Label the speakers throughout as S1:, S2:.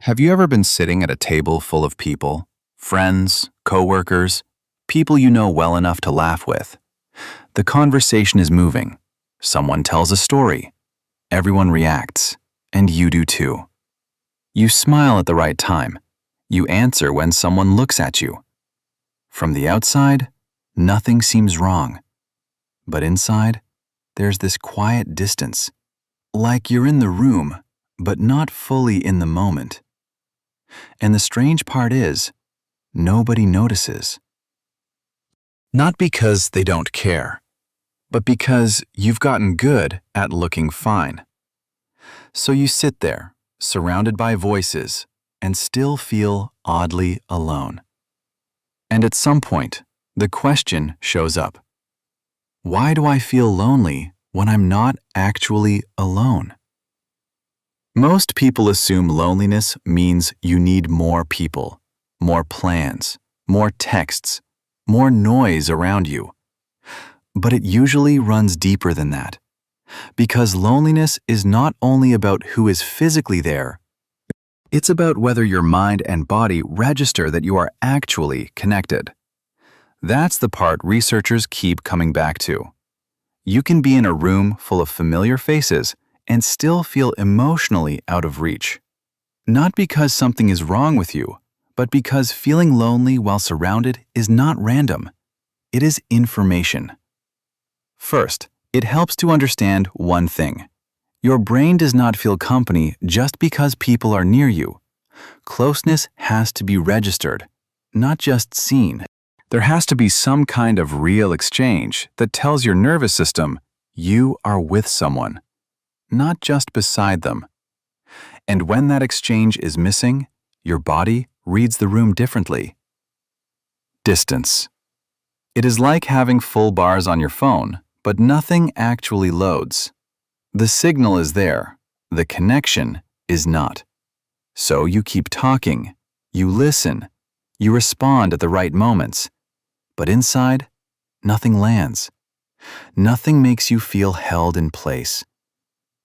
S1: Have you ever been sitting at a table full of people, friends, coworkers, people you know well enough to laugh with? The conversation is moving. Someone tells a story. Everyone reacts, and you do too. You smile at the right time. You answer when someone looks at you. From the outside, nothing seems wrong. But inside, there's this quiet distance, like you're in the room, but not fully in the moment. And the strange part is, nobody notices. Not because they don't care, but because you've gotten good at looking fine. So you sit there, surrounded by voices, and still feel oddly alone. And at some point, the question shows up. Why do I feel lonely when I'm not actually alone? Most people assume loneliness means you need more people, more plans, more texts, more noise around you. But it usually runs deeper than that, because loneliness is not only about who is physically there, it's about whether your mind and body register that you are actually connected. That's the part researchers keep coming back to. You can be in a room full of familiar faces and still feel emotionally out of reach. Not because something is wrong with you, but because feeling lonely while surrounded is not random. It is information. First, it helps to understand one thing. Your brain does not feel company just because people are near you. Closeness has to be registered, not just seen. There has to be some kind of real exchange that tells your nervous system you are with someone, not just beside them. And when that exchange is missing, your body reads the room differently. Distance. It is like having full bars on your phone, but nothing actually loads. The signal is there, the connection is not. So you keep talking, you listen, you respond at the right moments, but inside, nothing lands. Nothing makes you feel held in place.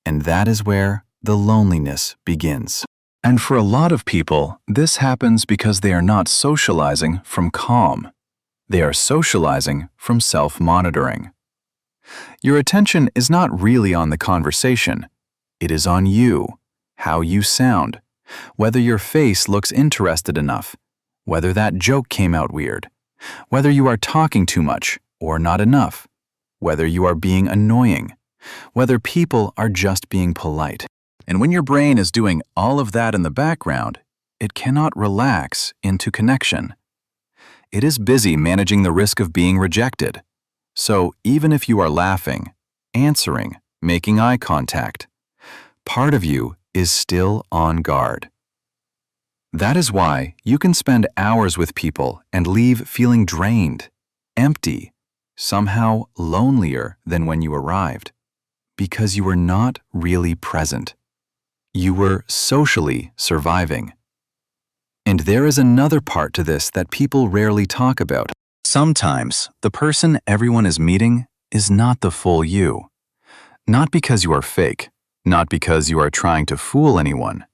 S1: And that is where the loneliness begins. And for a lot of people, this happens because they are not socializing from calm. They are socializing from self-monitoring. Your attention is not really on the conversation. It is on you, how you sound, whether your face looks interested enough, whether that joke came out weird, whether you are talking too much or not enough, whether you are being annoying, whether people are just being polite. And when your brain is doing all of that in the background, it cannot relax into connection. It is busy managing the risk of being rejected. So even if you are laughing, answering, making eye contact, part of you is still on guard. That is why you can spend hours with people and leave feeling drained, empty, somehow lonelier than when you arrived, because you were not really present. You were socially surviving. And there is another part to this that people rarely talk about. Sometimes the person everyone is meeting is not the full you. Not because you are fake, not because you are trying to fool anyone,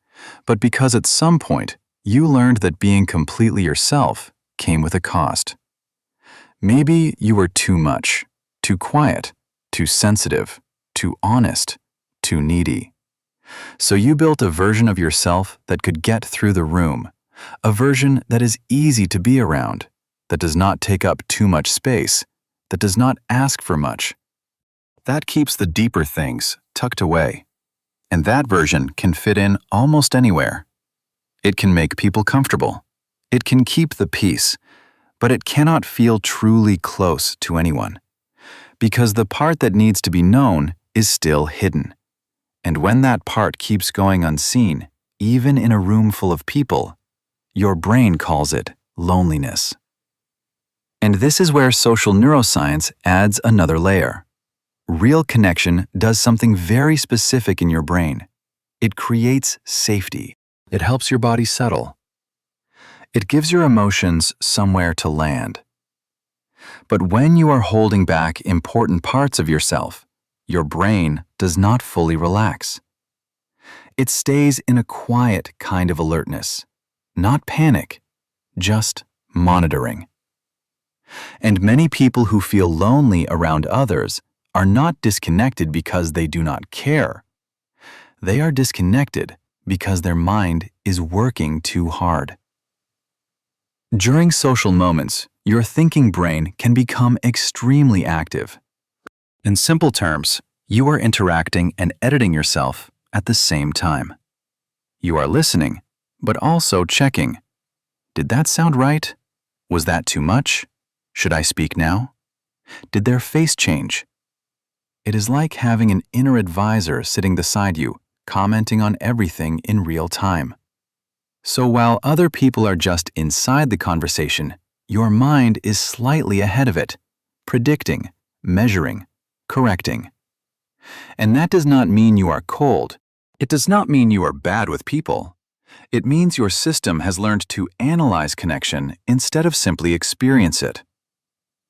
S1: but because at some point you learned that being completely yourself came with a cost. Maybe you were too much, too quiet, too sensitive, too honest, too needy. So you built a version of yourself that could get through the room, a version that is easy to be around, that does not take up too much space, that does not ask for much. That keeps the deeper things tucked away. And that version can fit in almost anywhere. It can make people comfortable. It can keep the peace, but it cannot feel truly close to anyone, because the part that needs to be known is still hidden. And when that part keeps going unseen, even in a room full of people, your brain calls it loneliness. And this is where social neuroscience adds another layer. Real connection does something very specific in your brain. It creates safety. It helps your body settle. It gives your emotions somewhere to land. But when you are holding back important parts of yourself, your brain does not fully relax. It stays in a quiet kind of alertness, not panic, just monitoring. And many people who feel lonely around others are not disconnected because they do not care. They are disconnected because their mind is working too hard. During social moments, your thinking brain can become extremely active. In simple terms, you are interacting and editing yourself at the same time. You are listening, but also checking. Did that sound right? Was that too much? Should I speak now? Did their face change? It is like having an inner advisor sitting beside you, commenting on everything in real time. So while other people are just inside the conversation, your mind is slightly ahead of it, predicting, measuring, correcting. And that does not mean you are cold. It does not mean you are bad with people. It means your system has learned to analyze connection instead of simply experience it.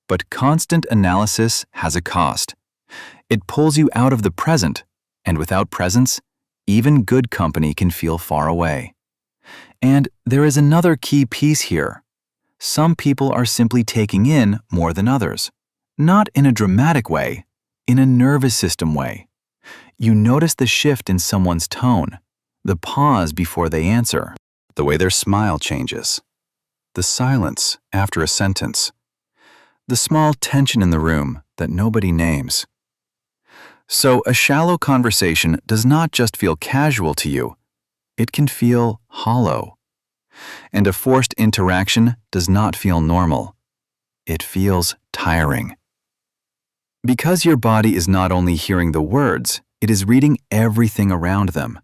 S1: But constant analysis has a cost. It pulls you out of the present, and without presence, even good company can feel far away. And there is another key piece here. Some people are simply taking in more than others, not in a dramatic way, in a nervous system way. You notice the shift in someone's tone, the pause before they answer, the way their smile changes, the silence after a sentence, the small tension in the room that nobody names. So a shallow conversation does not just feel casual to you, it can feel hollow. And a forced interaction does not feel normal. It feels tiring. Because your body is not only hearing the words, it is reading everything around them.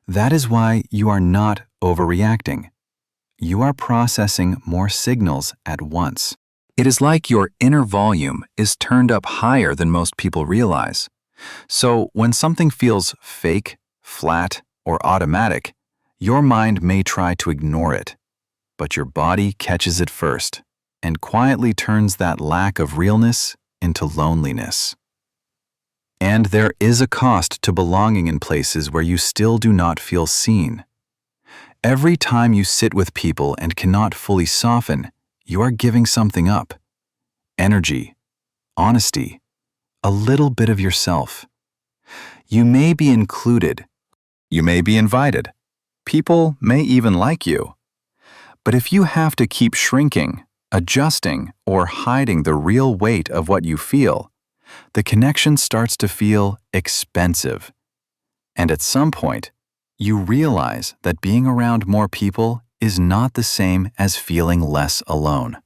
S1: That is why you are not overreacting. You are processing more signals at once. It is like your inner volume is turned up higher than most people realize. So when something feels fake, flat, or automatic, your mind may try to ignore it, but your body catches it first and quietly turns that lack of realness into loneliness. And there is a cost to belonging in places where you still do not feel seen. Every time you sit with people and cannot fully soften, you are giving something up. Energy, honesty, a little bit of yourself. You may be included. You may be invited. People may even like you. But if you have to keep shrinking, adjusting, or hiding the real weight of what you feel, the connection starts to feel expensive. And at some point, you realize that being around more people is not the same as feeling less alone.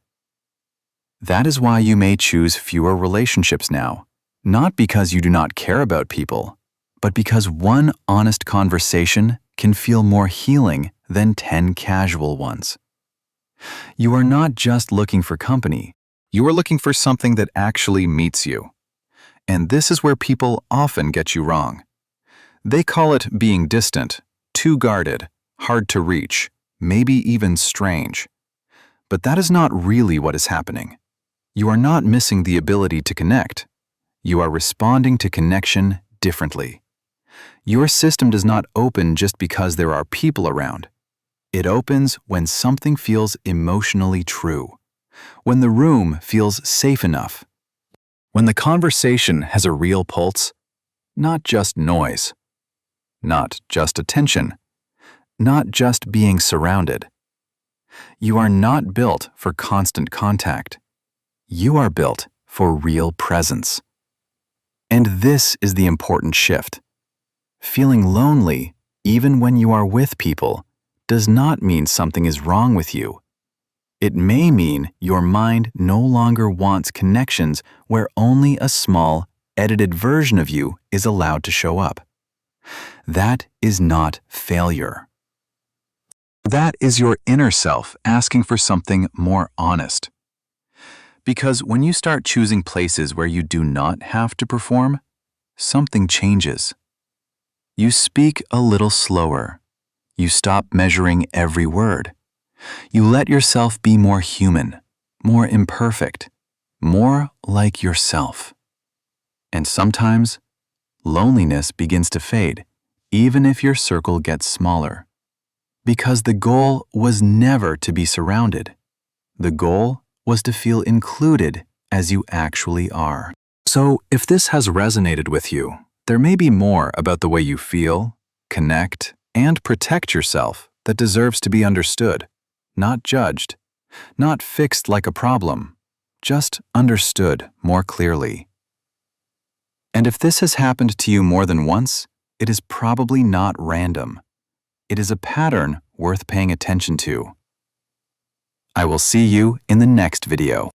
S1: That is why you may choose fewer relationships now, not because you do not care about people, but because one honest conversation can feel more healing than 10 casual ones. You are not just looking for company, you are looking for something that actually meets you. And this is where people often get you wrong. They call it being distant, too guarded, hard to reach, maybe even strange. But that is not really what is happening. You are not missing the ability to connect. You are responding to connection differently. Your system does not open just because there are people around. It opens when something feels emotionally true, when the room feels safe enough, when the conversation has a real pulse, not just noise, not just attention, not just being surrounded. You are not built for constant contact. You are built for real presence. And this is the important shift. Feeling lonely, even when you are with people, does not mean something is wrong with you. It may mean your mind no longer wants connections where only a small, edited version of you is allowed to show up. That is not failure. That is your inner self asking for something more honest. Because when you start choosing places where you do not have to perform, something changes. You speak a little slower. You stop measuring every word. You let yourself be more human, more imperfect, more like yourself. And sometimes, loneliness begins to fade, even if your circle gets smaller. Because the goal was never to be surrounded. The goal was to feel included as you actually are. So, if this has resonated with you, there may be more about the way you feel, connect, and protect yourself that deserves to be understood, not judged, not fixed like a problem, just understood more clearly. And if this has happened to you more than once, it is probably not random. It is a pattern worth paying attention to. I will see you in the next video.